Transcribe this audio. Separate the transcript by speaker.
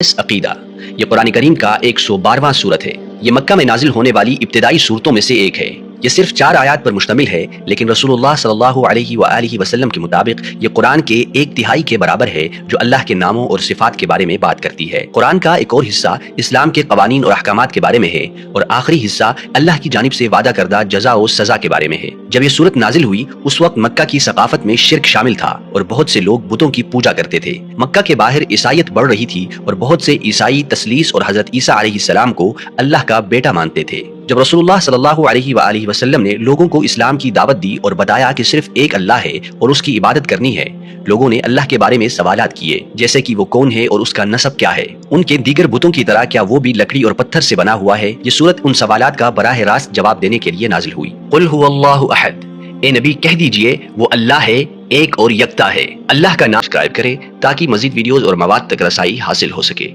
Speaker 1: عقیدہ یہ قرآن کریم کا 112واں سورت ہے۔ یہ مکہ میں نازل ہونے والی ابتدائی سورتوں میں سے ایک ہے۔ یہ صرف 4 آیات پر مشتمل ہے، لیکن رسول اللہ صلی اللہ علیہ وآلہ وسلم کے مطابق یہ قرآن کے 1/3 کے برابر ہے، جو اللہ کے ناموں اور صفات کے بارے میں بات کرتی ہے۔ قرآن کا ایک اور حصہ اسلام کے قوانین اور احکامات کے بارے میں ہے، اور آخری حصہ اللہ کی جانب سے وعدہ کردہ جزا و سزا کے بارے میں ہے۔ جب یہ سورت نازل ہوئی، اس وقت مکہ کی ثقافت میں شرک شامل تھا اور بہت سے لوگ بتوں کی پوجا کرتے تھے۔ مکہ کے باہر عیسائیت بڑھ رہی تھی اور بہت سے عیسائی تثلیث اور حضرت عیسیٰ علیہ السلام کو اللہ کا بیٹا مانتے تھے۔ جب رسول اللہ صلی اللہ علیہ وآلہ وسلم نے لوگوں کو اسلام کی دعوت دی اور بتایا کہ صرف ایک اللہ ہے اور اس کی عبادت کرنی ہے، لوگوں نے اللہ کے بارے میں سوالات کیے، جیسے کہ وہ کون ہے اور اس کا نسب کیا ہے، ان کے دیگر بتوں کی طرح کیا وہ بھی لکڑی اور پتھر سے بنا ہوا ہے۔ یہ سورت ان سوالات کا براہ راست جواب دینے کے لیے نازل ہوئی۔ قل هو اللہ احد، اے نبی کہہ دیجئے وہ اللہ ہے، ایک اور یکتا ہے۔ اللہ کا نام سبسکرائب کریں تاکہ مزید ویڈیوز اور مواد تک رسائی حاصل ہو سکے۔